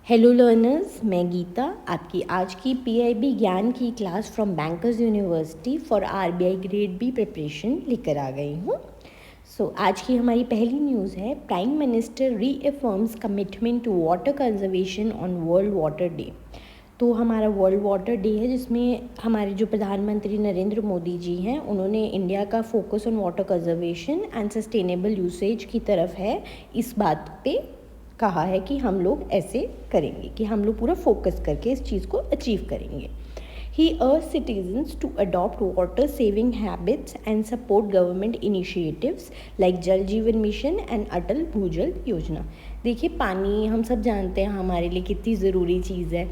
Hello learners, मैं गीता आपकी आज की पीआईबी ज्ञान की class from bankers university for RBI grade B preparation लेकर आ गई हूँ। आज की हमारी पहली न्यूज़ है, prime minister reaffirms commitment to water conservation on world water day. तो हमारा वर्ल्ड वाटर डे है जिसमें हमारे जो प्रधानमंत्री नरेंद्र मोदी जी हैं उन्होंने इंडिया का focus on water conservation and sustainable usage की तरफ है। इस बात पे कहा है कि हम लोग ऐसे करेंगे कि हम लोग पूरा फोकस करके इस चीज़ को अचीव करेंगे। He urged citizens to adopt water saving habits and support government initiatives like जल जीवन मिशन एंड अटल भूजल योजना। देखिए, पानी हम सब जानते हैं हमारे लिए कितनी ज़रूरी चीज़ है।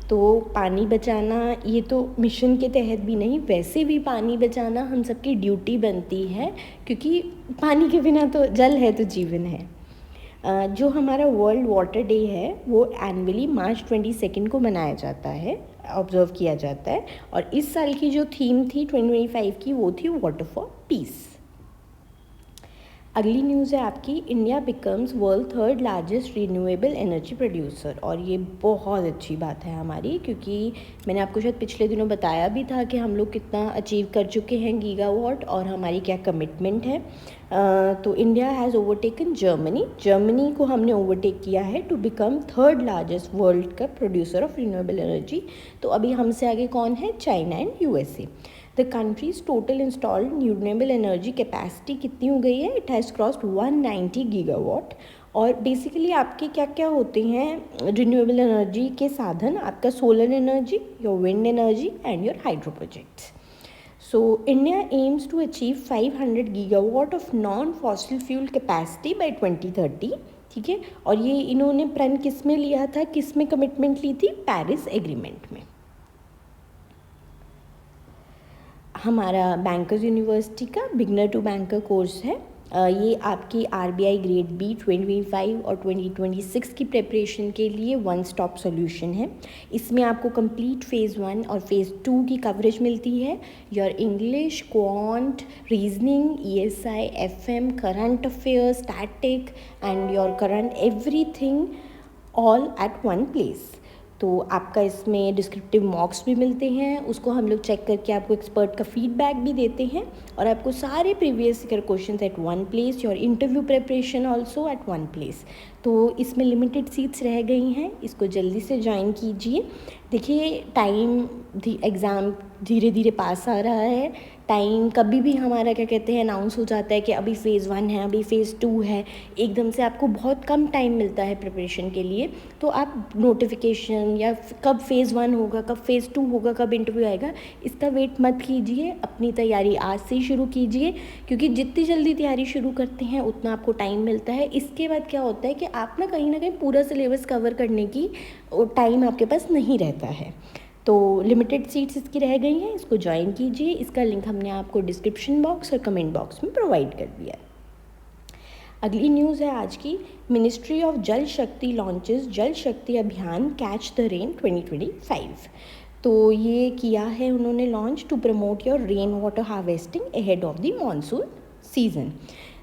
तो पानी बचाना ये तो मिशन के तहत भी नहीं, वैसे भी पानी बचाना हम सबकी ड्यूटी बनती है, क्योंकि पानी के बिना तो जल है तो जीवन है। जो हमारा वर्ल्ड वाटर डे है वो एनुअली मार्च 22 को मनाया जाता है, ऑब्ज़र्व किया जाता है। और इस साल की जो थीम थी 2025 की वो थी वाटर फॉर पीस। अगली न्यूज़ है आपकी, India becomes world third largest renewable energy producer. और ये बहुत अच्छी बात है हमारी, क्योंकि मैंने आपको शायद पिछले दिनों बताया भी था कि हम लोग कितना अचीव कर चुके हैं गीगावाट और हमारी क्या कमिटमेंट है। तो इंडिया हैज़ ओवरटेकन जर्मनी को हमने ओवरटेक किया है to become third largest world का प्रोड्यूसर ऑफ रिन्यूएबल एनर्जी। तो अभी हमसे आगे कौन है? China and USA. The countries total installed renewable energy capacity कितनी हो गई है? It has crossed 190 gigawatt. और बेसिकली आपके क्या क्या होते हैं रिन्यूएबल एनर्जी के साधन? आपका solar energy, your wind energy and your hydro projects. So India aims to achieve 500 gigawatt of non-fossil fuel capacity by 2030। ठीक है, और ये इन्होंने प्रण किस में लिया था, किस में कमिटमेंट ली थी? पेरिस एग्रीमेंट में। हमारा बैंकर्स यूनिवर्सिटी का बिगनर टू बैंकर कोर्स है। ये आपकी आरबीआई ग्रेड बी 2025 और 2026 की प्रिपरेशन के लिए वन स्टॉप सॉल्यूशन है। इसमें आपको कंप्लीट फ़ेज़ 1 और फ़ेज़ 2 की कवरेज मिलती है। Your English, quant, reasoning, ESI, FM, current affairs, static and your current everything all at one place. तो आपका इसमें डिस्क्रिप्टिव मॉक्स भी मिलते हैं, उसको हम लोग चेक करके आपको एक्सपर्ट का फीडबैक भी देते हैं। और आपको सारे previous year question at one place, your interview preparation also at one place. तो इसमें लिमिटेड सीट्स रह गई हैं, इसको जल्दी से ज्वाइन कीजिए। देखिए, टाइम एग्ज़ाम धीरे धीरे पास आ रहा है। टाइम कभी भी हमारा क्या कहते हैं अनाउंस हो जाता है कि अभी फ़ेज़ 1 है, अभी फ़ेज़ 2 है, एकदम से आपको बहुत कम टाइम मिलता है प्रिपरेशन के लिए। तो आप नोटिफिकेशन या कब फ़ेज़ 1 होगा, कब फ़ेज़ 2 होगा, कब इंटरव्यू आएगा, इसका वेट मत कीजिए। अपनी तैयारी आज से ही शुरू कीजिए, क्योंकि जितनी जल्दी तैयारी शुरू करते हैं उतना आपको टाइम मिलता है। इसके बाद क्या होता है कि आप ना कहीं पूरा सिलेबस कवर करने की टाइम आपके पास नहीं रहता है। तो लिमिटेड सीट्स इसकी रह गई हैं, इसको ज्वाइन कीजिए। इसका लिंक हमने आपको डिस्क्रिप्शन बॉक्स और कमेंट बॉक्स में प्रोवाइड कर दिया है। अगली न्यूज़ है आज की, मिनिस्ट्री ऑफ जल शक्ति लॉन्चेस जल शक्ति अभियान कैच द रेन 2025। तो ये किया है उन्होंने launch to promote your rain water harvesting ahead of the monsoon season.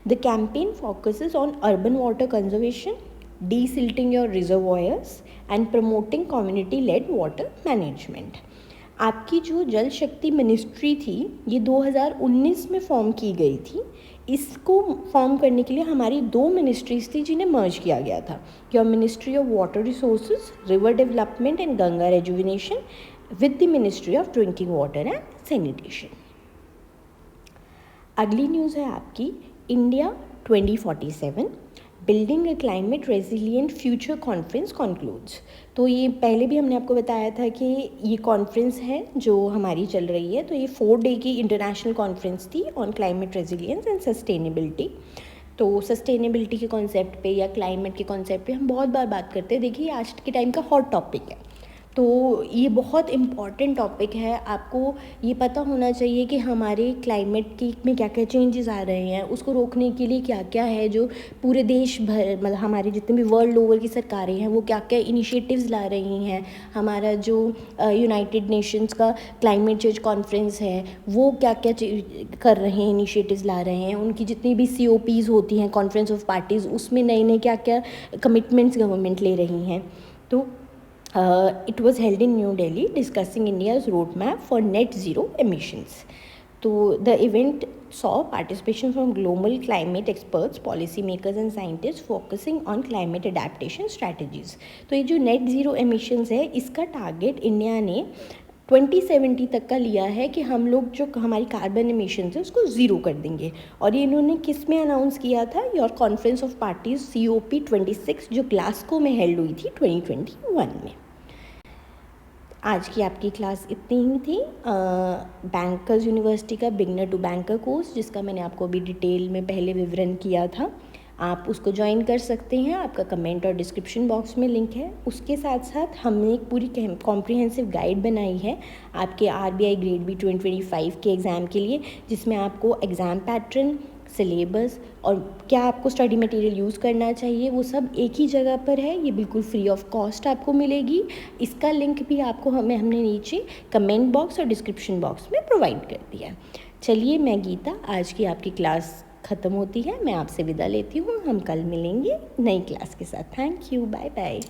The campaign focuses on urban water conservation, desilting your reservoirs and promoting community led water management। आपकी जो जल शक्ति ministry थी ये 2019 में फॉर्म की गई थी। इसको फॉर्म करने के लिए हमारी 2 मिनिस्ट्रीज़ थी जिन्हें मर्ज किया गया था, your ministry of water resources, river development and Ganga rejuvenation with the ministry of drinking water and sanitation. अगली न्यूज़ है आपकी, इंडिया 2047 बिल्डिंग ए क्लाइमेट रेजिलिएंट फ्यूचर कॉन्फ्रेंस कॉन्क्लूड्स। तो ये पहले भी हमने आपको बताया था कि ये कॉन्फ्रेंस है जो हमारी चल रही है। तो ये 4 डे की इंटरनेशनल कॉन्फ्रेंस थी on climate resilience and sustainability. तो सस्टेनेबिलिटी के कॉन्सेप्ट पे या क्लाइमेट के कॉन्सेप्ट पे हम बहुत बार बात करते हैं। देखिए, आज के टाइम का हॉट टॉपिक है, तो ये बहुत इम्पॉर्टेंट टॉपिक है। आपको ये पता होना चाहिए कि हमारे क्लाइमेट की में क्या क्या चेंजेस आ रहे हैं, उसको रोकने के लिए क्या क्या है जो पूरे देश भर, मतलब हमारे जितने भी वर्ल्ड ओवर की सरकारें हैं वो क्या क्या इनिशिएटिव्स ला रही हैं। हमारा जो यूनाइटेड नेशंस का क्लाइमेट चेंज कॉन्फ्रेंस है वो क्या क्या कर रहे हैं, इनिशिएटिव्स ला रहे हैं। उनकी जितनी भी COPs होती हैं, कॉन्फ्रेंस ऑफ पार्टीज़, उसमें नए नए क्या क्या कमिटमेंट्स गवर्नमेंट ले रही हैं। तो It was held in New Delhi discussing India's roadmap for net zero emissions. तो the event saw participation from global climate experts, policymakers and scientists focusing on climate adaptation strategies. तो ये जो net zero emissions है इसका target India ने 2070 तक का लिया है कि हम लोग जो हमारी कार्बन एमिशंस है उसको ज़ीरो कर देंगे। और ये इन्होंने किस में अनाउंस किया था? Your conference of parties COP26 जो ग्लासगो में हेल्ड हुई थी 2021 में। आज की आपकी क्लास इतनी ही थी। बैंकर्स यूनिवर्सिटी का बिगनर टू बैंकर कोर्स जिसका मैंने आपको अभी डिटेल में पहले विवरण किया था, आप उसको ज्वाइन कर सकते हैं। आपका कमेंट और डिस्क्रिप्शन बॉक्स में लिंक है। उसके साथ साथ हमने एक पूरी कॉम्प्रिहेंसिव गाइड बनाई है आपके RBI ग्रेड बी 2025 के एग्ज़ाम के लिए, जिसमें आपको एग्ज़ाम पैटर्न, सिलेबस और क्या आपको स्टडी मटेरियल यूज़ करना चाहिए वो सब एक ही जगह पर है। ये बिल्कुल फ्री ऑफ कॉस्ट आपको मिलेगी। इसका लिंक भी आपको हमने नीचे कमेंट बॉक्स और डिस्क्रिप्शन बॉक्स में प्रोवाइड कर दिया है। चलिए, मैं गीता, आज की आपकी क्लास ख़त्म होती है। मैं आपसे विदा लेती हूँ। हम कल मिलेंगे नई क्लास के साथ। Thank you, bye bye.